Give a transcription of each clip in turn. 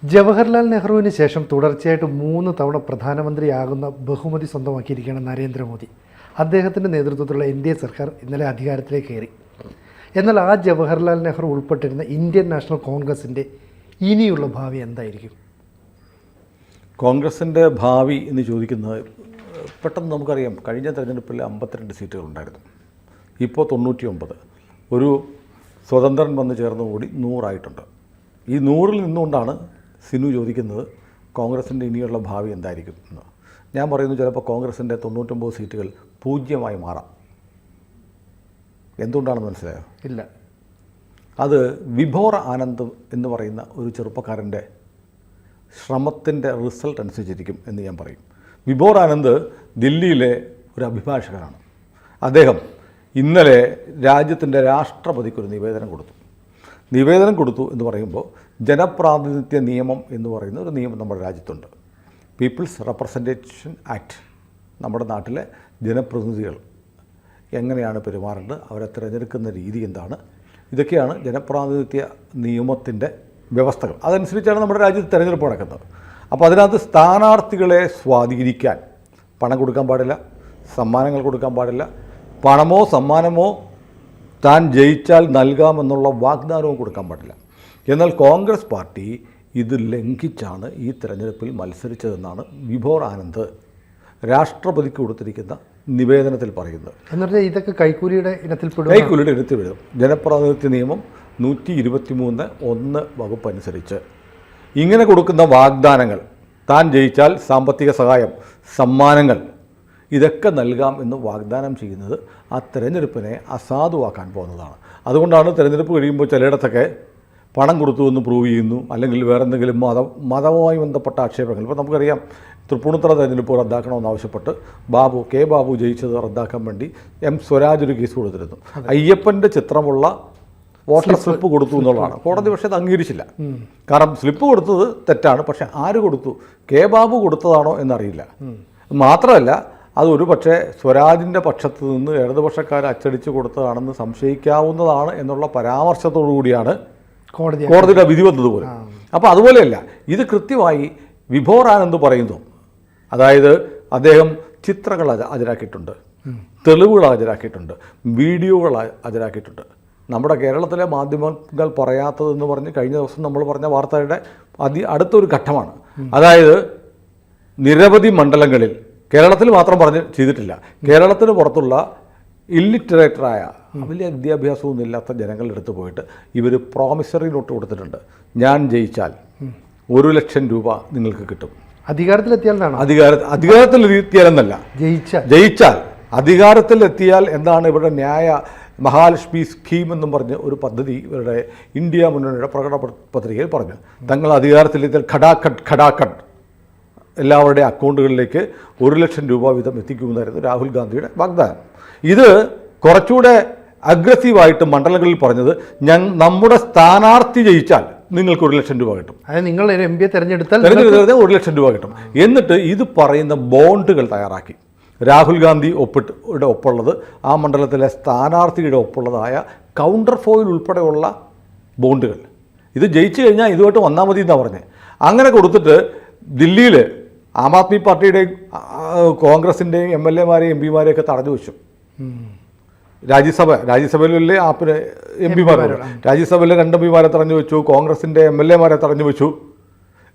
ജവഹർലാൽ നെഹ്റുവിന് ശേഷം തുടർച്ചയായിട്ട് 3 തവണ പ്രധാനമന്ത്രിയാകുന്ന ബഹുമതി സ്വന്തമാക്കിയിരിക്കുകയാണ് നരേന്ദ്രമോദി. അദ്ദേഹത്തിൻ്റെ നേതൃത്വത്തിലുള്ള NDA സർക്കാർ ഇന്നലെ അധികാരത്തിലേക്ക് കയറി. എന്നാൽ ആ ജവഹർലാൽ നെഹ്റു ഉൾപ്പെട്ടിരുന്ന ഇന്ത്യൻ നാഷണൽ കോൺഗ്രസിൻ്റെ ഇനിയുള്ള ഭാവി എന്തായിരിക്കും? കോൺഗ്രസിൻ്റെ ഭാവി എന്ന് ചോദിക്കുന്നത്, പെട്ടെന്ന് നമുക്കറിയാം, കഴിഞ്ഞ തെരഞ്ഞെടുപ്പിൽ 52 സീറ്റുകളുണ്ടായിരുന്നു, ഇപ്പോൾ 99. ഒരു സ്വതന്ത്രൻ വന്ന് ചേർന്നുകൂടി 100 ആയിട്ടുണ്ട്. ഈ 100-ൽ നിന്നുകൊണ്ടാണ് സിനു ചോദിക്കുന്നത് കോൺഗ്രസിൻ്റെ ഇനിയുള്ള ഭാവി എന്തായിരിക്കും എന്ന്. ഞാൻ പറയുന്നു, ചിലപ്പോൾ കോൺഗ്രസിൻ്റെ 99 സീറ്റുകൾ 0 മാറാം. എന്തുകൊണ്ടാണെന്ന് മനസ്സിലായോ? ഇല്ല. അത് വിഭോർ ആനന്ദ് എന്ന് പറയുന്ന ഒരു ചെറുപ്പക്കാരൻ്റെ ശ്രമത്തിൻ്റെ റിസൾട്ട് അനുസരിച്ചിരിക്കും എന്ന് ഞാൻ പറയും. വിഭോർ ആനന്ദ് ദില്ലിയിലെ ഒരു അഭിഭാഷകനാണ്. അദ്ദേഹം ഇന്നലെ രാജ്യത്തിൻ്റെ രാഷ്ട്രപതിക്കൊരു നിവേദനം കൊടുത്തു എന്ന് പറയുമ്പോൾ, ജനപ്രാതിനിധ്യ നിയമം എന്ന് പറയുന്ന ഒരു നിയമം നമ്മുടെ രാജ്യത്തുണ്ട്. People's representation act. നമ്മുടെ നാട്ടിലെ ജനപ്രതിനിധികൾ എങ്ങനെയാണ് പെരുമാറേണ്ടത്, അവരെ തിരഞ്ഞെടുക്കുന്ന രീതി എന്താണ്, ഇതൊക്കെയാണ് ജനപ്രാതിനിധ്യ നിയമത്തിൻ്റെ വ്യവസ്ഥകൾ. അതനുസരിച്ചാണ് നമ്മുടെ രാജ്യത്ത് തിരഞ്ഞെടുപ്പ് നടക്കുന്നത്. അപ്പോൾ അതിനകത്ത് സ്ഥാനാർത്ഥികളെ സ്വാധീനിക്കാൻ പണം കൊടുക്കാൻ പാടില്ല, സമ്മാനങ്ങൾ കൊടുക്കാൻ പാടില്ല, പണമോ സമ്മാനമോ താൻ ജയിച്ചാൽ നൽകാമെന്നുള്ള വാഗ്ദാനവും കൊടുക്കാൻ പാടില്ല. എന്നാൽ കോൺഗ്രസ് പാർട്ടി ഇത് ലംഘിച്ചാണ് ഈ തെരഞ്ഞെടുപ്പിൽ മത്സരിച്ചതെന്നാണ് വിഭോർ ആനന്ദ് രാഷ്ട്രപതിക്ക് കൊടുത്തിരിക്കുന്ന നിവേദനത്തിൽ പറയുന്നത്. എന്നിട്ട് ഇതൊക്കെ കൈക്കൂലിയുടെ ഇനത്തിൽ വിടും. ജനപ്രാതിനിധ്യ നിയമം 123(1) വകുപ്പ് അനുസരിച്ച് ഇങ്ങനെ കൊടുക്കുന്ന വാഗ്ദാനങ്ങൾ, താൻ ജയിച്ചാൽ സാമ്പത്തിക സഹായം, സമ്മാനങ്ങൾ, ഇതൊക്കെ നൽകാം എന്ന് വാഗ്ദാനം ചെയ്യുന്നത് ആ തെരഞ്ഞെടുപ്പിനെ അസാധുവാക്കാൻ പോകുന്നതാണ്. അതുകൊണ്ടാണ് തെരഞ്ഞെടുപ്പ് കഴിയുമ്പോൾ ചിലയിടത്തൊക്കെ പണം കൊടുത്തു എന്ന് പ്രൂവ് ചെയ്യുന്നു, അല്ലെങ്കിൽ വേറെ എന്തെങ്കിലും മതവുമായി ബന്ധപ്പെട്ട ആക്ഷേപങ്ങൾ. ഇപ്പോൾ നമുക്കറിയാം, തൃപ്പൂണിത്തുറ തെരഞ്ഞെടുപ്പ് റദ്ദാക്കണമെന്നാവശ്യപ്പെട്ട് കെ ബാബു ജയിച്ചത് റദ്ദാക്കാൻ വേണ്ടി സ്വരാജ് ഒരു കേസ് കൊടുത്തിരുന്നു. അയ്യപ്പൻ്റെ ചിത്രമുള്ള വോട്ടർ സ്ലിപ്പ് കൊടുത്തു എന്നുള്ളതാണ്. കോടതി പക്ഷേ അത് അംഗീകരിച്ചില്ല. കാരണം സ്ലിപ്പ് കൊടുത്തത് തെറ്റാണ്, പക്ഷേ ആര് കൊടുത്തു, കെ ബാബു കൊടുത്തതാണോ എന്നറിയില്ല. മാത്രമല്ല, അതൊരു പക്ഷേ സ്വരാജിൻ്റെ പക്ഷത്ത് നിന്ന് ഇടതുപക്ഷക്കാർ അച്ചടിച്ച് കൊടുത്തതാണെന്ന് സംശയിക്കാവുന്നതാണ് എന്നുള്ള പരാമർശത്തോടു കൂടിയാണ് കോടതിയുടെ വിധി വന്നതുപോലെ. അപ്പോൾ അതുപോലെയല്ല, ഇത് കൃത്യമായി വിഭോർ ആനന്ദ് പറയുന്നു. അതായത് അദ്ദേഹം ചിത്രങ്ങൾ ഹാജരാക്കിയിട്ടുണ്ട്, തെളിവുകൾ ഹാജരാക്കിയിട്ടുണ്ട്, വീഡിയോകൾ ഹാജരാക്കിയിട്ടുണ്ട്. നമ്മുടെ കേരളത്തിലെ മാധ്യമങ്ങൾ പറയാത്തതെന്ന് പറഞ്ഞ് കഴിഞ്ഞ ദിവസം നമ്മൾ പറഞ്ഞ വാർത്തയുടെ അടുത്തൊരു ഘട്ടമാണ്. അതായത് നിരവധി മണ്ഡലങ്ങളിൽ, കേരളത്തിൽ മാത്രം ചെയ്തിട്ടില്ല, കേരളത്തിന് പുറത്തുള്ള ഇല്ലിറ്ററേറ്ററായ വലിയ വിദ്യാഭ്യാസമൊന്നും ഇല്ലാത്ത ജനങ്ങളുടെ അടുത്ത് പോയിട്ട് ഇവർ പ്രോമിസറി നോട്ട് കൊടുത്തിട്ടുണ്ട്. ഞാൻ ജയിച്ചാൽ 1 ലക്ഷം രൂപ നിങ്ങൾക്ക് കിട്ടും. അധികാരത്തിലെത്തിയാലെന്നല്ല, ജയിച്ചാൽ. അധികാരത്തിലെത്തിയാൽ എന്താണ് ഇവരുടെ ന്യായ മഹാലക്ഷ്മി സ്കീം എന്നും പറഞ്ഞ് ഒരു പദ്ധതി ഇവരുടെ ഇന്ത്യ മുന്നണിയുടെ പ്രകടന പത്രികയിൽ പറഞ്ഞു. തങ്ങൾ അധികാരത്തിലെത്തിയാൽ ഖടാഖഡ് എല്ലാവരുടെ അക്കൗണ്ടുകളിലേക്ക് 1 ലക്ഷം രൂപ വീതം എത്തിക്കുമെന്നായിരുന്നു രാഹുൽ ഗാന്ധിയുടെ വാഗ്ദാനം. ഇത് കുറച്ചുകൂടെ അഗ്രസീവായിട്ട് മണ്ഡലങ്ങളിൽ പറഞ്ഞത്, നമ്മുടെ സ്ഥാനാർത്ഥി ജയിച്ചാൽ നിങ്ങൾക്ക് 1 ലക്ഷം രൂപ കിട്ടും, അതായത് നിങ്ങൾ MP തിരഞ്ഞെടുത്താൽ 1 ലക്ഷം രൂപ കിട്ടും. എന്നിട്ട് ഇത് പറയുന്ന ബോണ്ടുകൾ തയ്യാറാക്കി. രാഹുൽ ഗാന്ധി ഒപ്പുള്ളത്, ആ മണ്ഡലത്തിലെ സ്ഥാനാർത്ഥിയുടെ ഒപ്പുള്ളതായ കൗണ്ടർ ഫോയിൽ ഉൾപ്പെടെയുള്ള ബോണ്ടുകൾ. ഇത് ജയിച്ചു കഴിഞ്ഞാൽ ഇതുമായിട്ട് വന്നാൽ മതി എന്നാണ് പറഞ്ഞത്. അങ്ങനെ കൊടുത്തിട്ട് ദില്ലിയിൽ ആം ആദ്മി പാർട്ടിയുടെയും കോൺഗ്രസിൻ്റെയും MLA-മാരെയും MP-മാരെയൊക്കെ തടഞ്ഞു വെച്ചു. രാജ്യസഭയിലെ ആപ്പിന് MP-മാരെ, രാജ്യസഭയിലെ 2 MP-മാരെ തടഞ്ഞു വെച്ചു, കോൺഗ്രസിൻ്റെ MLA-മാരെ തടഞ്ഞു വെച്ചു,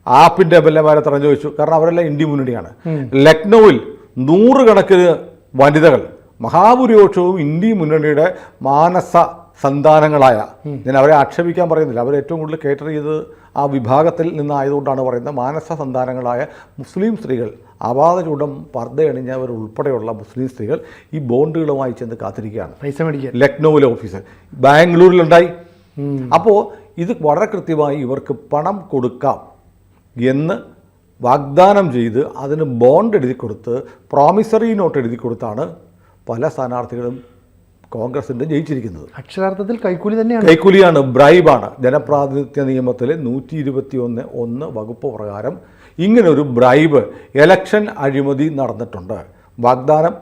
ആപ്പിൻ്റെ MLA-മാരെ തടഞ്ഞു വെച്ചു. കാരണം അവരെല്ലാം ഇന്ത്യ മുന്നണിയാണ്. ലക്നൌവിൽ 100 കണക്കിന് വനിതകൾ, മഹാഭൂരിപക്ഷവും ഇന്ത്യ മുന്നണിയുടെ മാനസ സന്താനങ്ങളായ, ഞാൻ അവരെ ആക്ഷേപിക്കാൻ പറയുന്നില്ല, അവർ ഏറ്റവും കൂടുതൽ കേറ്റർ ചെയ്ത് ആ വിഭാഗത്തിൽ നിന്നായതുകൊണ്ടാണ് പറയുന്നത്, മാനസ സന്താനങ്ങളായ മുസ്ലിം സ്ത്രീകൾ, ആപാദചൂടം പർദ്ദയണിഞ്ഞവർ ഉൾപ്പെടെയുള്ള മുസ്ലിം സ്ത്രീകൾ ഈ ബോണ്ടുകളുമായി ചെന്ന് കാത്തിരിക്കുകയാണ് പൈസ മേടിക്കാൻ. ലക്നൌവിലെ ഓഫീസർ, ബാംഗ്ലൂരിലുണ്ടായി. അപ്പോൾ ഇത് വളരെ കൃത്യമായി ഇവർക്ക് പണം കൊടുക്കാം എന്ന് വാഗ്ദാനം ചെയ്ത് അതിന് ബോണ്ട് എഴുതി കൊടുത്ത്, പ്രോമിസറി നോട്ട് എഴുതി കൊടുത്താണ് പല സ്ഥാനാർത്ഥികളും കോൺഗ്രസിൻ്റെ ജയിച്ചിരിക്കുന്നത്. അക്ഷരാർത്ഥത്തിൽ കൈക്കൂലി തന്നെയാണ്, കൈക്കൂലിയാണ്, ബ്രൈബാണ്. ജനപ്രാതിനിധ്യ നിയമത്തിലെ 121(1) വകുപ്പ് പ്രകാരം ഇങ്ങനൊരു ബ്രൈബ്, ഇലക്ഷൻ അഴിമതി നടന്നിട്ടുണ്ട്. വാഗ്ദാനം,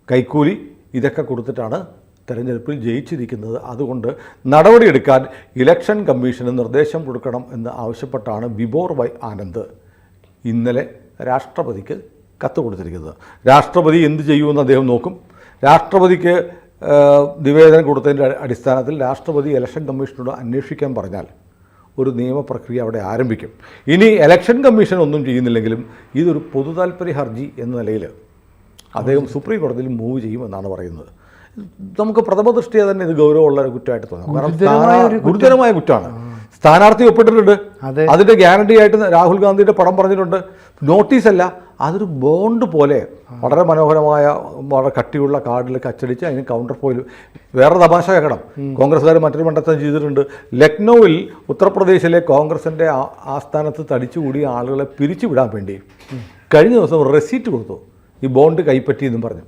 കൈക്കൂലി, ഇതൊക്കെ കൊടുത്തിട്ടാണ് തെരഞ്ഞെടുപ്പിൽ ജയിച്ചിരിക്കുന്നത്. അതുകൊണ്ട് നടപടിയെടുക്കാൻ ഇലക്ഷൻ കമ്മീഷന് നിർദ്ദേശം കൊടുക്കണം എന്ന് ആവശ്യപ്പെട്ടാണ് വിബോർ വൈ ആനന്ദ് ഇന്നലെ രാഷ്ട്രപതിക്ക് കത്ത് കൊടുത്തിരിക്കുന്നത്. രാഷ്ട്രപതി എന്ത് ചെയ്യുമെന്ന് അദ്ദേഹം നോക്കും. രാഷ്ട്രപതിക്ക് നിവേദനം കൊടുത്തതിൻ്റെ അടിസ്ഥാനത്തിൽ രാഷ്ട്രപതി ഇലക്ഷൻ കമ്മീഷനോട് അന്വേഷിക്കാൻ പറഞ്ഞാൽ ഒരു നിയമപ്രക്രിയ അവിടെ ആരംഭിക്കും. ഇനി ഇലക്ഷൻ കമ്മീഷൻ ഒന്നും ചെയ്യുന്നില്ലെങ്കിലും ഇതൊരു പൊതു താൽപ്പര്യ ഹർജി എന്ന നിലയിൽ അദ്ദേഹം സുപ്രീം കോടതിയിൽ മൂവ് ചെയ്യുമെന്നാണ് പറയുന്നത്. നമുക്ക് പ്രഥമ ദൃഷ്ടിയെ തന്നെ ഇത് ഗൗരവമുള്ള ഒരു കുറ്റമായിട്ട് തോന്നാം. കാരണം ഗുരുതരമായ കുറ്റമാണ്. സ്ഥാനാർത്ഥി ഒപ്പിട്ടിട്ടുണ്ട്, അതിൻ്റെ ഗ്യാരണ്ടി ആയിട്ട് രാഹുൽ ഗാന്ധിയുടെ പടം പറഞ്ഞിട്ടുണ്ട്. നോട്ടീസല്ല, അതൊരു ബോണ്ട് പോലെ വളരെ മനോഹരമായ വളരെ കട്ടിയുള്ള കാർഡിലൊക്കെ അച്ചടിച്ച് അതിന് കൗണ്ടർ പോയിൽ വേറെ തമാശ കേൾക്കണം. കോൺഗ്രസ്സുകാർ മറ്റൊരു മണ്ഡലത്തിൽ ചെയ്തിട്ടുണ്ട്. ലക്നൌവിൽ ഉത്തർപ്രദേശിലെ കോൺഗ്രസിൻ്റെ ആസ്ഥാനത്ത് തടിച്ചുകൂടിയ ആളുകളെ പിരിച്ചുവിടാൻ വേണ്ടി കഴിഞ്ഞ ദിവസം റെസീറ്റ് കൊടുത്തു. ഈ ബോണ്ട് കൈപ്പറ്റി എന്നും പറഞ്ഞു.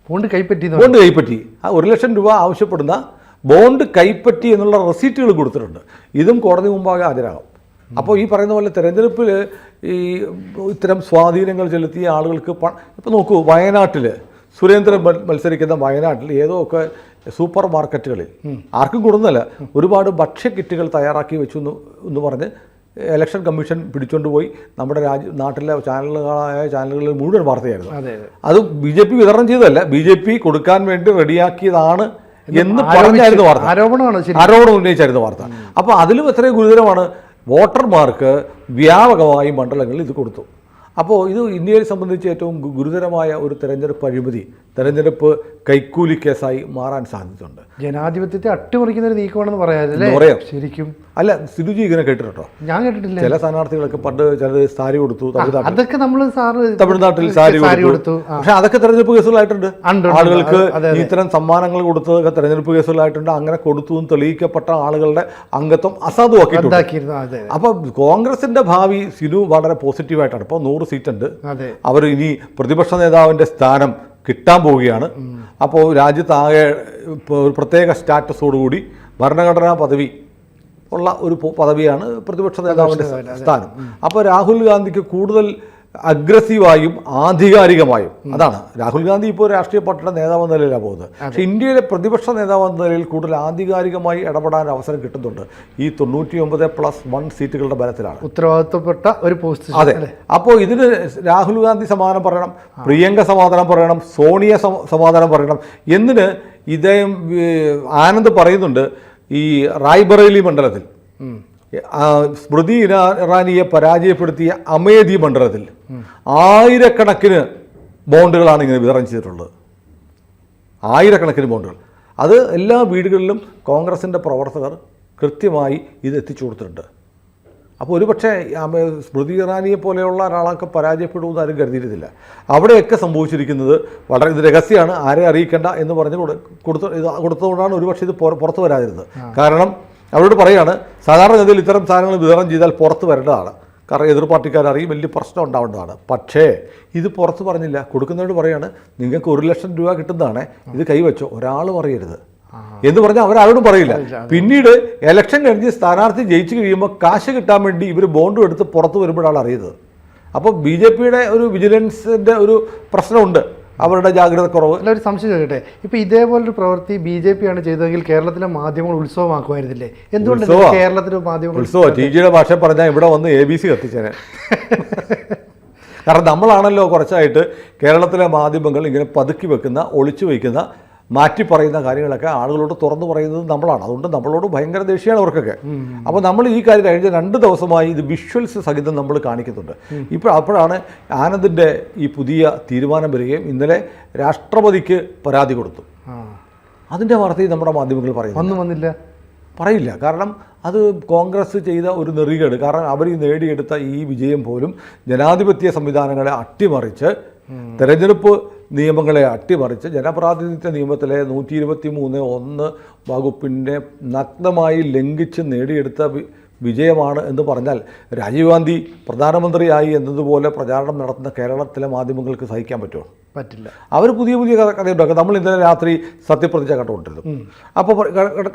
ബോണ്ട് കൈപ്പറ്റി ആ 1 ലക്ഷം രൂപ ആവശ്യപ്പെടുന്ന ബോണ്ട് കൈപ്പറ്റി എന്നുള്ള റെസീറ്റുകൾ കൊടുത്തിട്ടുണ്ട്. ഇതും കോടതി മുമ്പാകെ ഹാജരാകും. അപ്പോൾ ഈ പറയുന്ന പോലെ തെരഞ്ഞെടുപ്പിൽ ഈ ഇത്തരം സ്വാധീനങ്ങൾ ചെലുത്തിയ ആളുകൾക്ക് ഇപ്പോൾ നോക്കൂ, വയനാട്ടിൽ സുരേന്ദ്രൻ മത്സരിക്കുന്ന വയനാട്ടിൽ ഏതോ ഒക്കെ സൂപ്പർ മാർക്കറ്റുകളിൽ ആർക്കും കൊടുന്നല്ല ഒരുപാട് ഭക്ഷ്യക്കിറ്റുകൾ തയ്യാറാക്കി വെച്ചു എന്ന് പറഞ്ഞ് ഇലക്ഷൻ കമ്മീഷൻ പിടിച്ചുകൊണ്ട് പോയി നമ്മുടെ നാട്ടിലെ ചാനലുകളിൽ മുഴുവൻ വാർത്തയായിരുന്നു. അത് BJP വിതരണം ചെയ്തതല്ല, BJP കൊടുക്കാൻ വേണ്ടി റെഡിയാക്കിയതാണ് എന്ന് പറഞ്ഞായിരുന്നു വാർത്ത. ആരോപണം ഉന്നയിച്ചായിരുന്നു വാർത്ത. അപ്പോൾ അതിലും എത്രയും ഗുരുതരമാണ്. വോട്ടർമാർക്ക് വ്യാപകമായി മണ്ഡലങ്ങളിൽ ഇത് കൊടുത്തു. അപ്പോൾ ഇത് ഇന്ത്യയെ സംബന്ധിച്ച് ഏറ്റവും ഗുരുതരമായ ഒരു തെരഞ്ഞെടുപ്പ് അഴിമതി, തെരഞ്ഞെടുപ്പ് കൈക്കൂലി കേസായി മാറാൻ സാധ്യതയുണ്ട്. ജനാധിപത്യത്തെ അട്ടിമറിക്കുന്ന ഒരു നീക്കമാണെന്ന് പറയാം. ശരിക്കും അല്ല, സിധുജി ഇങ്ങനെ കേട്ടിട്ടോ? ഞാൻ കേട്ടിട്ടില്ല. ചില സ്ഥാനാർത്ഥികളൊക്കെ പണ്ട് ചിലർ സാരി കൊടുത്തു, അതൊക്കെ നമ്മൾ തമിഴ്നാട്ടിൽ സാരി കൊടുത്തു. പക്ഷെ അതൊക്കെ തെരഞ്ഞെടുപ്പ് കേസുകളായിട്ടുണ്ട്. ആളുകൾക്ക് ഇത്തരം സമ്മാനങ്ങൾ കൊടുത്തതൊക്കെ തെരഞ്ഞെടുപ്പ് കേസുകളായിട്ടുണ്ട്. അങ്ങനെ കൊടുത്തു എന്ന് തെളിയിക്കപ്പെട്ട ആളുകളുടെ അംഗത്വം അസാധുവാക്കിയിട്ടുണ്ട്. അപ്പോൾ കോൺഗ്രസിന്റെ ഭാവി സിനു വളരെ പോസിറ്റീവായിട്ടാണ്. ഇപ്പോൾ 100 സീറ്റുണ്ട്. അവർ ഇനി പ്രതിപക്ഷ നേതാവിൻ്റെ സ്ഥാനം കിട്ടാൻ പോവുകയാണ്. അപ്പോൾ രാജ്യത്താകെ ഒരു പ്രത്യേക സ്റ്റാറ്റസോടുകൂടി ഭരണഘടനാ പദവി ഉള്ള ഒരു പദവിയാണ് പ്രതിപക്ഷ നേതാവിൻ്റെ സ്ഥാനം. അപ്പോൾ രാഹുൽ ഗാന്ധിക്ക് കൂടുതൽ അഗ്രസീവായും ആധികാരികമായും, അതാണ് രാഹുൽ ഗാന്ധി ഇപ്പോൾ രാഷ്ട്രീയ പാർട്ടിയുടെ നേതാവ് എന്ന നിലയിലാണ് പോകുന്നത്. പക്ഷേ ഇന്ത്യയിലെ പ്രതിപക്ഷ നേതാവ് എന്ന നിലയിൽ കൂടുതൽ ആധികാരികമായി ഇടപെടാൻ അവസരം കിട്ടുന്നുണ്ട് ഈ 99+1 സീറ്റുകളുടെ ബലത്തിലാണ്. ഉത്തരവാദിത്വപ്പെട്ട ഒരു പോസ്റ്റ്. അതെ. അപ്പോൾ ഇതിന് രാഹുൽ ഗാന്ധി സമാധാനം പറയണം, പ്രിയങ്ക സമാധാനം പറയണം, സോണിയ സമാധാനം പറയണം. എന്തിന് ഇദ്ദേഹം ആനന്ദ് പറയുന്നുണ്ട്, ഈ റായ്ബറേലി മണ്ഡലത്തിൽ സ്മൃതി ഇറാനിയെ പരാജയപ്പെടുത്തിയ അമേധി മണ്ഡലത്തിൽ ആയിരക്കണക്കിന് ബോണ്ടുകളാണ് ഇങ്ങനെ വിതരണം ചെയ്തിട്ടുള്ളത്. ആയിരക്കണക്കിന് ബോണ്ടുകൾ. അത് എല്ലാ വീടുകളിലും കോൺഗ്രസിൻ്റെ പ്രവർത്തകർ കൃത്യമായി ഇത് എത്തിച്ചു കൊടുത്തിട്ടുണ്ട്. അപ്പോൾ ഒരുപക്ഷെ സ്മൃതി ഇറാനിയെ പോലെയുള്ള ഒരാളൊക്കെ പരാജയപ്പെടുമെന്ന് ആരും കരുതിയിരുന്നില്ല. അവിടെയൊക്കെ സംഭവിച്ചിരിക്കുന്നത് വളരെ ഇത് രഹസ്യമാണ്, ആരെ അറിയിക്കേണ്ട എന്ന് പറഞ്ഞ് കൊടുത്തതുകൊണ്ടാണ് ഒരുപക്ഷെ ഇത് പുറത്തു വരാതിരുന്നത്. കാരണം അവരോട് പറയുകയാണ്, സാധാരണഗതിയിൽ ഇത്തരം സാധനങ്ങൾ വിതരണം ചെയ്താൽ പുറത്ത് വരേണ്ടതാണ്, കാരണം എതിർ പാർട്ടിക്കാരറിയും വലിയ പ്രശ്നം ഉണ്ടാവേണ്ടതാണ്. പക്ഷേ ഇത് പുറത്ത് പറഞ്ഞില്ല. കൊടുക്കുന്നവരോട് പറയാണ്, നിങ്ങൾക്ക് 1 ലക്ഷം രൂപ കിട്ടുന്നതാണ്, ഇത് കൈവച്ചോ, ഒരാൾ പറയരുത് എന്ന് പറഞ്ഞാൽ അവരാരോടും പറയില്ല. പിന്നീട് ഇലക്ഷൻ കഴിഞ്ഞ് സ്ഥാനാർത്ഥി ജയിച്ചു കഴിയുമ്പോൾ കാശ് കിട്ടാൻ വേണ്ടി ഇവർ ബോണ്ടും എടുത്ത് പുറത്ത് വരുമ്പോഴാണ് അറിയുന്നത്. അപ്പോൾ BJPയുടെ ഒരു വിജിലൻസിൻ്റെ ഒരു പ്രശ്നമുണ്ട്, അവരുടെ ജാഗ്രത കുറവ്. അല്ല, ഒരു സംശയം ചോദിക്കട്ടെ, ഇപ്പോൾ ഇതേപോലൊരു പ്രവൃത്തി BJP ആണ് ചെയ്തതെങ്കിൽ കേരളത്തിലെ മാധ്യമങ്ങൾ ഉത്സവമാക്കുമായിരുന്നില്ലേ? എന്തുകൊണ്ട് കേരളത്തിലെ മാധ്യമങ്ങൾ ഉത്സവം? TGയുടെ ഭാഷ പറഞ്ഞാൽ ഇവിടെ വന്ന് ABC കത്തിച്ചേനെ. കാരണം നമ്മളാണല്ലോ കുറച്ചായിട്ട് കേരളത്തിലെ മാധ്യമങ്ങൾ ഇങ്ങനെ പതുക്കി വെക്കുന്ന, ഒളിച്ചു വയ്ക്കുന്ന, മാറ്റി പറയുന്ന കാര്യങ്ങളൊക്കെ ആളുകളോട് തുറന്നു പറയുന്നത് നമ്മളാണ്. അതുകൊണ്ട് നമ്മളോട് ഭയങ്കര ദേഷ്യമാണ് അവർക്കൊക്കെ. അപ്പോൾ നമ്മൾ ഈ കാര്യം കഴിഞ്ഞ 2 ദിവസമായി ഇത് വിഷ്വൽസ് സഹിതം നമ്മൾ കാണിക്കുന്നുണ്ട്. അപ്പോഴാണ് ആനന്ദിൻ്റെ ഈ പുതിയ തീരുമാനം വരികയും ഇന്നലെ രാഷ്ട്രപതിക്ക് പരാതി കൊടുത്തു. അതിൻ്റെ വാർത്തയും നമ്മുടെ മാധ്യമങ്ങൾ പറയുന്നു. പറയില്ല. കാരണം അത് കോൺഗ്രസ് ചെയ്ത ഒരു നെറികേട്. കാരണം അവർ നേടിയെടുത്ത ഈ വിജയം പോലും ജനാധിപത്യ സംവിധാനങ്ങളെ അട്ടിമറിച്ച്, തെരഞ്ഞെടുപ്പ് നിയമങ്ങളെ അട്ടിമറിച്ച്, ജനപ്രാതിനിധ്യ നിയമത്തിലെ 123(1) വകുപ്പിൻ്റെ നഗ്നമായി ലംഘിച്ച് നേടിയെടുത്ത വിജയമാണ് എന്ന് പറഞ്ഞാൽ രാജീവ് ഗാന്ധി പ്രധാനമന്ത്രിയായി എന്നതുപോലെ പ്രചാരണം നടത്തുന്ന കേരളത്തിലെ മാധ്യമങ്ങൾക്ക് സഹിക്കാൻ പറ്റുമോ? പറ്റില്ല. അവർ പുതിയ കഥയുണ്ടാക്കും. നമ്മൾ ഇന്നലെ രാത്രി സത്യപ്രതിജ്ഞ കണ്ടുകൊണ്ടിരുന്നു. അപ്പോൾ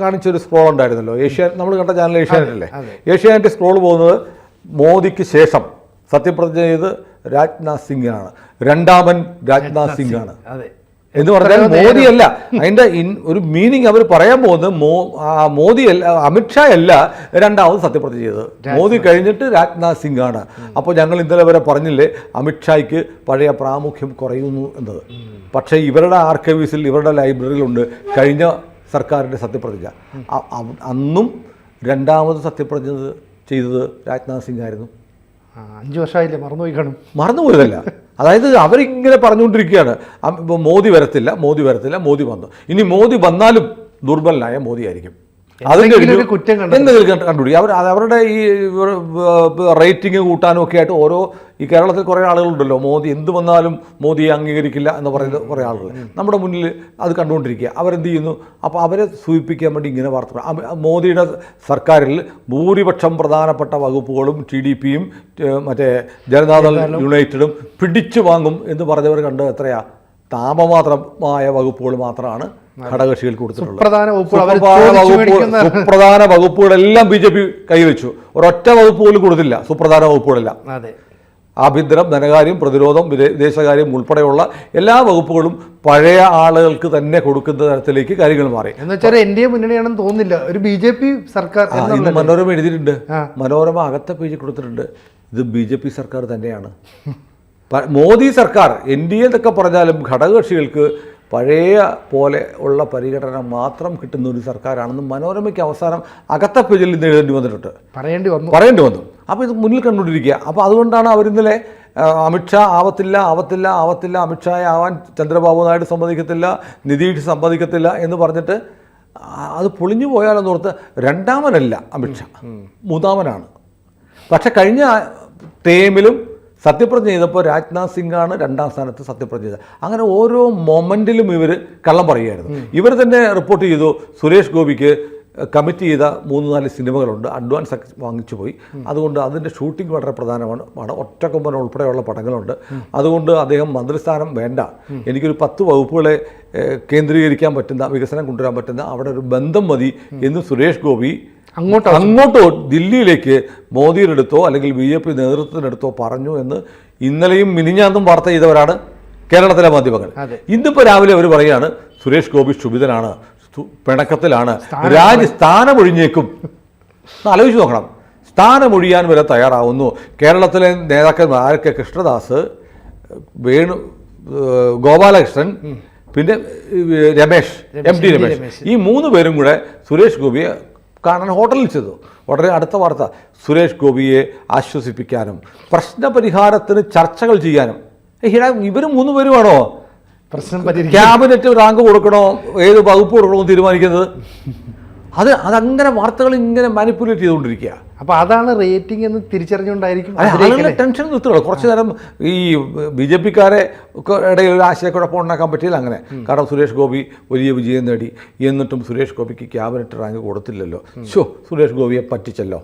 കാണിച്ചൊരു സ്ക്രോൾ ഉണ്ടായിരുന്നല്ലോ, നമ്മൾ കണ്ട ചാനൽ ഏഷ്യാനെറ്റല്ലേ. ഏഷ്യാനെറ്റ് സ്ക്രോൾ പോകുന്നത് മോദിക്ക് ശേഷം സത്യപ്രതിജ്ഞ ചെയ്ത് രാജ്നാഥ് സിംഗ് ആണ്, രണ്ടാമൻ രാജ്നാഥ് സിംഗ് ആണ്. എന്ന് പറഞ്ഞാൽ മോദിയല്ല, അതിൻ്റെ ഒരു മീനിങ് അവർ പറയാൻ പോകുന്നത് മോദിയല്ല, അമിത്ഷാ അല്ല രണ്ടാമത് സത്യപ്രതിജ്ഞ ചെയ്തത്. മോദി കഴിഞ്ഞിട്ട് രാജ്നാഥ് സിംഗ് ആണ്. അപ്പോൾ ഞങ്ങൾ ഇന്നലെ വരെ പറഞ്ഞില്ലേ അമിത്ഷായ്ക്ക് പഴയ പ്രാമുഖ്യം കുറയുന്നു എന്നത്. പക്ഷേ ഇവരുടെ ആർക്കൈവ്സിൽ ഇവരുടെ ലൈബ്രറിയിലുണ്ട് കഴിഞ്ഞ സർക്കാരിൻ്റെ സത്യപ്രതിജ്ഞ. അന്നും രണ്ടാമത് സത്യപ്രതിജ്ഞ ചെയ്തത് രാജ്നാഥ് സിംഗ് ആയിരുന്നു. 5 വർഷമായില്ലേ, മറന്നുപോയി കാണും. മറന്നുപോയതല്ല, അതായത് അവരിങ്ങനെ പറഞ്ഞുകൊണ്ടിരിക്കുകയാണ് മോദി വരത്തില്ല, മോദി വരത്തില്ല, മോദി വന്നു. ഇനി മോദി വന്നാലും ദുർബലനായ മോദി ആയിരിക്കും. എന്തെങ്കിലും കണ്ടുപിടിക്കും അവരുടെ ഈ റേറ്റിംഗ് കൂട്ടാനും ഒക്കെ ആയിട്ട് ഓരോ ഈ കേരളത്തിൽ കുറേ ആളുകളുണ്ടല്ലോ മോദി എന്ത് വന്നാലും മോദിയെ അംഗീകരിക്കില്ല എന്ന് പറയുന്ന കുറേ ആളുകൾ നമ്മുടെ മുന്നിൽ അത് കണ്ടുകൊണ്ടിരിക്കുക. അവരെന്ത് ചെയ്യുന്നു? അപ്പോൾ അവരെ സൂചിപ്പിക്കാൻ വേണ്ടി ഇങ്ങനെ വാർത്തകൾ. മോദിയുടെ സർക്കാരിൽ ഭൂരിപക്ഷം പ്രധാനപ്പെട്ട വകുപ്പുകളും TDPയും മറ്റേ ജനതാദൾ യുണൈറ്റഡും പിടിച്ചു വാങ്ങും എന്ന് പറഞ്ഞവർ കണ്ട് എത്രയാ താപമാത്രമായ വകുപ്പുകൾ മാത്രമാണ് ഘടകകക്ഷികൾക്ക് കൊടുത്തിട്ടുള്ളത്. സുപ്രധാന വകുപ്പുകളെല്ലാം BJP കൈവച്ചു. ഒരൊറ്റ വകുപ്പ് പോലും കൊടുത്തില്ല. സുപ്രധാന വകുപ്പുകളെല്ലാം ആഭ്യന്തരം, ധനകാര്യം, പ്രതിരോധം, വിദേശകാര്യം ഉൾപ്പെടെയുള്ള എല്ലാ വകുപ്പുകളും പഴയ ആളുകൾക്ക് തന്നെ കൊടുക്കുന്ന തരത്തിലേക്ക് കാര്യങ്ങൾ മാറി. എന്നുവെച്ചാൽ NDA മുന്നണിയാണെന്ന് തോന്നുന്നില്ല, ഒരു BJP സർക്കാർ. ഇന്ന് മനോരമ എഴുതിയിട്ടുണ്ട്, മനോരമ അകത്തെ പേജ് കൊടുത്തിട്ടുണ്ട്, ഇത് BJP സർക്കാർ തന്നെയാണ്. മോദി സർക്കാർ NDA എന്നൊക്കെ പറഞ്ഞാലും ഘടകകക്ഷികൾക്ക് പഴയ പോലെ ഉള്ള പരിഗണന മാത്രം കിട്ടുന്ന ഒരു സർക്കാരാണെന്ന് മനോരമയ്ക്ക് അവസാനം അകത്ത പേജിൽ ഇന്ന് എഴുതേണ്ടി വന്നിട്ടുണ്ട്, പറയേണ്ടി വന്നു. അപ്പോൾ ഇത് മുന്നിൽ കണ്ടുകൊണ്ടിരിക്കുക. അപ്പോൾ അതുകൊണ്ടാണ് അവരിന്നലെ അമിത്ഷാ ആവത്തില്ല, അമിത്ഷാ ആവാൻ ചന്ദ്രബാബു നായിഡു സമ്മതിക്കത്തില്ല, നിതീഷ് സമ്മതിക്കത്തില്ല എന്ന് പറഞ്ഞിട്ട് അത് പൊളിഞ്ഞു പോയാലെന്നോർത്ത് രണ്ടാമനല്ല അമിത്ഷാ, മൂന്നാമനാണ്. പക്ഷെ കഴിഞ്ഞ ടേമിലും സത്യപ്രതിജ്ഞ ചെയ്തപ്പോൾ രാജ്നാഥ് സിംഗാണ് രണ്ടാം സ്ഥാനത്ത് സത്യപ്രതിജ്ഞ ചെയ്തത്. അങ്ങനെ ഓരോ മൊമെൻറ്റിലും ഇവർ കള്ളം പറയുകയായിരുന്നു. ഇവർ തന്നെ റിപ്പോർട്ട് ചെയ്തു സുരേഷ് ഗോപിക്ക് കമ്മിറ്റ് ചെയ്ത 3-4 സിനിമകളുണ്ട്, അഡ്വാൻസ് വാങ്ങിച്ചു പോയി, അതുകൊണ്ട് അതിൻ്റെ ഷൂട്ടിംഗ് വളരെ പ്രധാനമാണ്. ഒറ്റക്കൊമ്പൻ ഉൾപ്പെടെയുള്ള പടങ്ങളുണ്ട്, അതുകൊണ്ട് അദ്ദേഹം മന്ത്രിസ്ഥാനം വേണ്ട, എനിക്കൊരു 10 വകുപ്പുകളെ കേന്ദ്രീകരിക്കാൻ പറ്റുന്ന, വികസനം കൊണ്ടുവരാൻ പറ്റുന്ന അവിടെ ഒരു ബന്ധം മതി എന്ന് സുരേഷ് ഗോപി അങ്ങോട്ടോ ദില്ലിയിലേക്ക് മോദിയുടെ അടുത്തോ അല്ലെങ്കിൽ BJP നേതൃത്വത്തിനടുത്തോ പറഞ്ഞു എന്ന് ഇന്നലെയും മിനിഞ്ഞാന്നും വാർത്ത ചെയ്തവരാണ് കേരളത്തിലെ മാധ്യമങ്ങൾ. ഇന്നിപ്പോൾ രാവിലെ അവർ പറയുകയാണ് സുരേഷ് ഗോപി ക്ഷുഭിതനാണ്, പിണക്കത്തിലാണ്, സ്ഥാനമൊഴിഞ്ഞേക്കും. ആലോചിച്ച് നോക്കണം, സ്ഥാനമൊഴിയാൻ വരെ തയ്യാറാവുന്നു. കേരളത്തിലെ നേതാക്കന്മാർ ആരൊക്കെ? കൃഷ്ണദാസ്, ഗോപാലകൃഷ്ണൻ, പിന്നെ MT രമേശ്, ഈ 3 പേരും കൂടെ സുരേഷ് ഗോപിയെ കാണാൻ ഹോട്ടലിൽ ചെന്നു. ഉടനെ അടുത്ത വാർത്ത സുരേഷ് ഗോപിയെ ആശ്വസിപ്പിക്കാനും പ്രശ്നപരിഹാരത്തിന് ചർച്ചകൾ ചെയ്യാനും. ഇവർ 3 പേരുമാണോ ക്യാബിനറ്റ് റാങ്ക് കൊടുക്കണോ ഏത് വകുപ്പ് കൊടുക്കണോ തീരുമാനിക്കുന്നത്? അതങ്ങനെ വാർത്തകൾ ഇങ്ങനെ മാനിപ്പുലേറ്റ് ചെയ്തുകൊണ്ടിരിക്കുക. അപ്പോൾ അതാണ് റേറ്റിംഗ് എന്ന് തിരിച്ചറിഞ്ഞുകൊണ്ടായിരിക്കും ടെൻഷൻ നിർത്തുകയുള്ളൂ. കുറച്ച് നേരം ഈ BJPക്കാരെ ഇടയിൽ ഒരു ആശയക്കുഴപ്പം ഉണ്ടാക്കാൻ പറ്റിയില്ല അങ്ങനെ. കാരണം സുരേഷ് ഗോപി വലിയ വിജയം നേടി, എന്നിട്ടും സുരേഷ് ഗോപിക്ക് ക്യാബിനറ്റ് റാങ്ക് കൊടുത്തില്ലല്ലോ, സുരേഷ് ഗോപിയെ പറ്റിച്ചല്ലോ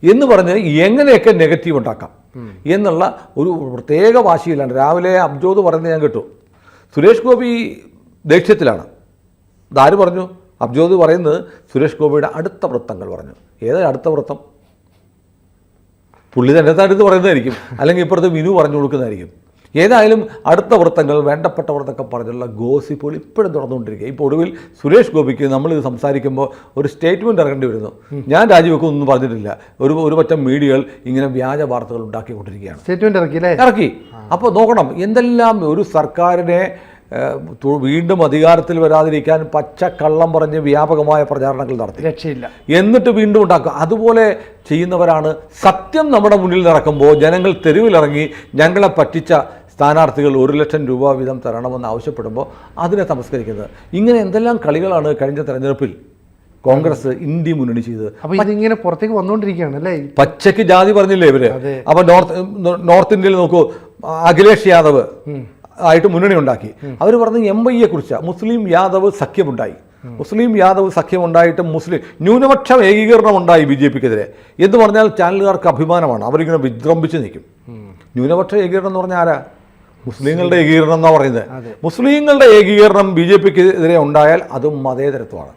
എന്ന് പറഞ്ഞ് എങ്ങനെയൊക്കെ നെഗറ്റീവ് ഉണ്ടാക്കാം എന്നുള്ള ഒരു പ്രത്യേക വാശിയിലാണ്. രാവിലെ അബ്ജോദ് പറയുന്നത് ഞാൻ കേട്ടു, സുരേഷ് ഗോപി ദേഷ്യത്തിലാണ്. ഇതാര് പറഞ്ഞു? അബ്ജോദ് പറയുന്നത് സുരേഷ് ഗോപിയുടെ അടുത്ത വൃത്തങ്ങൾ പറഞ്ഞു. ഏതാ അടുത്ത വൃത്തം? പുള്ളി തന്നെ അടുത്ത് പറയുന്നതായിരിക്കും, അല്ലെങ്കിൽ ഇപ്പുറത്ത് വിനു പറഞ്ഞു കൊടുക്കുന്നതായിരിക്കും. ഏതായാലും അടുത്ത വൃത്തങ്ങൾ, വേണ്ടപ്പെട്ടവർത്തൊക്കെ പറഞ്ഞുള്ള ഗോസിപ്പുകൾ ഇപ്പോഴും തുറന്നുകൊണ്ടിരിക്കുക. ഇപ്പോൾ ഒടുവിൽ സുരേഷ് ഗോപിക്ക് നമ്മളിത് സംസാരിക്കുമ്പോൾ ഒരു സ്റ്റേറ്റ്മെൻറ്റ് ഇറങ്ങേണ്ടി വരുന്നു. ഞാൻ രാജിവെക്കുമെന്നൊന്നും പറഞ്ഞിട്ടില്ല. ഒരു പറ്റം മീഡിയകൾ ഇങ്ങനെ വ്യാജ വാർത്തകൾ ഉണ്ടാക്കിക്കൊണ്ടിരിക്കുകയാണ്. സ്റ്റേറ്റ്മെൻറ്റ് ഇറക്കി. അപ്പോൾ നോക്കണം, എന്തെല്ലാം ഒരു സർക്കാരിനെ വീണ്ടും അധികാരത്തിൽ വരാതിരിക്കാൻ പച്ചക്കള്ളം പറഞ്ഞ് വ്യാപകമായ പ്രചാരണങ്ങൾ നടത്തി, രക്ഷയില്ല, എന്നിട്ട് വീണ്ടും ഉണ്ടാക്കുക. അതുപോലെ ചെയ്യുന്നവരാണ് സത്യം നമ്മുടെ മുന്നിൽ നടക്കുമ്പോൾ ജനങ്ങൾ തെരുവിലിറങ്ങി ഞങ്ങളെ പറ്റിച്ച സ്ഥാനാർത്ഥികൾ 1 ലക്ഷം രൂപ വീതം തരണമെന്ന് ആവശ്യപ്പെടുമ്പോൾ അതിനെ തമസ്കരിക്കുന്നത്. ഇങ്ങനെ എന്തെല്ലാം കളികളാണ് കഴിഞ്ഞ തെരഞ്ഞെടുപ്പിൽ കോൺഗ്രസ് ഇന്ത്യ മുന്നണി ചെയ്തത്. അപ്പോൾ ഇതിങ്ങനെ പുറത്തേക്ക് വന്നുകൊണ്ടിരിക്കുകയാണ് അല്ലേ? പച്ചയ്ക്ക് ജാതി പറഞ്ഞില്ലേ ഇവര്. അപ്പോൾ നോർത്ത് ഇന്ത്യയിൽ നോക്കൂ, അഖിലേഷ് യാദവ് ആയിട്ട് മുന്നണി ഉണ്ടാക്കി. അവർ പറഞ്ഞത് MIയെ കുറിച്ചാണ്. മുസ്ലിം യാദവ് സഖ്യമുണ്ടായി. മുസ്ലിം യാദവ് സഖ്യമുണ്ടായിട്ട് ന്യൂനപക്ഷം ഏകീകരണം ഉണ്ടായി BJPക്കെതിരെ എന്ന് പറഞ്ഞാൽ ചാനലുകാർക്ക് അഭിമാനമാണ്. അവരിങ്ങനെ വിജൃംഭിച്ച് നിൽക്കും. ന്യൂനപക്ഷ ഏകീകരണം എന്ന് പറഞ്ഞാൽ ആരാ? മുസ്ലിങ്ങളുടെ ഏകീകരണം എന്നാണ് പറയുന്നത്. മുസ്ലിങ്ങളുടെ ഏകീകരണം BJPക്കെതിരെ ഉണ്ടായാൽ അതും മതേതരത്വമാണ്.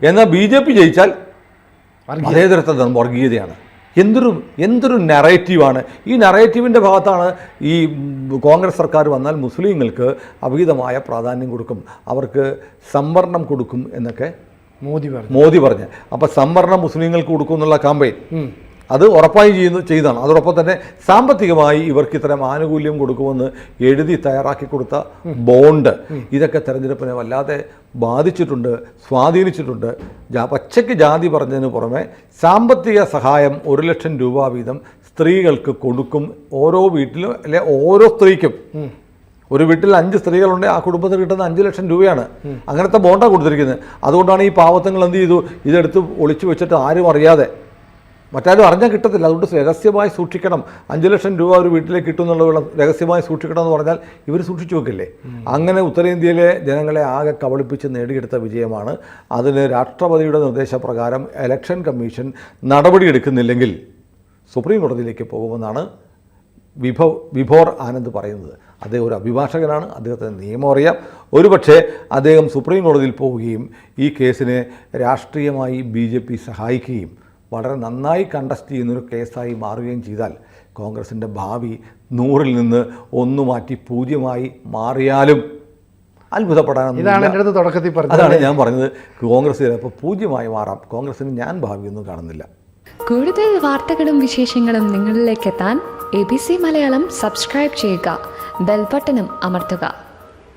എന്നാൽ BJP ജയിച്ചാൽ മതേതരത്വം വർഗീയതയാണ്. എന്തൊരു നറേറ്റീവാണ്. ഈ നറേറ്റീവിൻ്റെ ഭാഗത്താണ് ഈ കോൺഗ്രസ് സർക്കാർ വന്നാൽ മുസ്ലിങ്ങൾക്ക് അവിഹിതമായ പ്രാധാന്യം കൊടുക്കും, അവർക്ക് സംവരണം കൊടുക്കും എന്നൊക്കെ മോദി പറഞ്ഞു. അപ്പോൾ സംവരണം മുസ്ലിങ്ങൾക്ക് കൊടുക്കും എന്നുള്ള കാമ്പയിൻ അത് ഉറപ്പായി ചെയ്തതാണ്. അതോടൊപ്പം തന്നെ സാമ്പത്തികമായി ഇവർക്ക് ഇത്തരം ആനുകൂല്യം കൊടുക്കുമെന്ന് എഴുതി തയ്യാറാക്കി കൊടുത്ത ബോണ്ട്, ഇതൊക്കെ തെരഞ്ഞെടുപ്പിനെ വല്ലാതെ ബാധിച്ചിട്ടുണ്ട്, സ്വാധീനിച്ചിട്ടുണ്ട്. പച്ചയ്ക്ക് ജാതി പറഞ്ഞതിന് പുറമെ സാമ്പത്തിക സഹായം 1 ലക്ഷം രൂപ വീതം സ്ത്രീകൾക്ക് കൊടുക്കും. ഓരോ വീട്ടിലും അല്ലെ ഓരോ സ്ത്രീക്കും, ഒരു വീട്ടിൽ 5 സ്ത്രീകളുണ്ട്, ആ കുടുംബത്തിന് കിട്ടുന്ന 5 ലക്ഷം രൂപയാണ്. അങ്ങനത്തെ ബോണ്ടാണ് കൊടുത്തിരിക്കുന്നത്. അതുകൊണ്ടാണ് ഈ പാവത്തങ്ങൾ എന്ത് ചെയ്തു, ഇതെടുത്ത് ഒളിച്ചു വെച്ചിട്ട് ആരും അറിയാതെ, മറ്റാരും അറിഞ്ഞാൽ കിട്ടത്തില്ല, അതുകൊണ്ട് രഹസ്യമായി സൂക്ഷിക്കണം. 5 ലക്ഷം രൂപ ഒരു വീട്ടിലേക്ക് കിട്ടുന്നുള്ള രഹസ്യമായി സൂക്ഷിക്കണം എന്ന് പറഞ്ഞാൽ ഇവർ സൂക്ഷിച്ചു വെക്കില്ലേ? അങ്ങനെ ഉത്തരേന്ത്യയിലെ ജനങ്ങളെ ആകെ കബളിപ്പിച്ച് നേടിയെടുത്ത വിജയമാണ്. അതിന് രാഷ്ട്രപതിയുടെ നിർദ്ദേശപ്രകാരം ഇലക്ഷൻ കമ്മീഷൻ നടപടിയെടുക്കുന്നില്ലെങ്കിൽ സുപ്രീം കോടതിയിലേക്ക് പോകുമെന്നാണ് വിഭോർ ആനന്ദ് പറയുന്നത്. അദ്ദേഹം ഒരു അഭിഭാഷകനാണ്, അദ്ദേഹത്തിന് നിയമം അറിയാം. ഒരുപക്ഷെ അദ്ദേഹം സുപ്രീം കോടതിയിൽ പോവുകയും ഈ കേസിനെ രാഷ്ട്രീയമായി BJP സഹായിക്കുകയും വളരെ നന്നായി കണ്ടസ്റ്റ് ചെയ്യുന്നൊരു കേസായി മാറുകയും ചെയ്താൽ കോൺഗ്രസിൻ്റെ ഭാവി 100-ൽ നിന്ന് 1 മാറ്റി 0-ആയി മാറിയാലും അത്ഭുതപ്പെടാനൊന്നും. അതാണ് ഞാൻ പറഞ്ഞത്, കോൺഗ്രസ് ചിലപ്പോൾ 0-ആയി മാറാം. കോൺഗ്രസിന് ഞാൻ ഭാവിയൊന്നും കാണുന്നില്ല. കൂടുതൽ വാർത്തകളും വിശേഷങ്ങളും നിങ്ങളിലേക്ക് എത്താൻ ABC മലയാളം സബ്സ്ക്രൈബ് ചെയ്യുക, ബെൽ ബട്ടണും അമർത്തുക.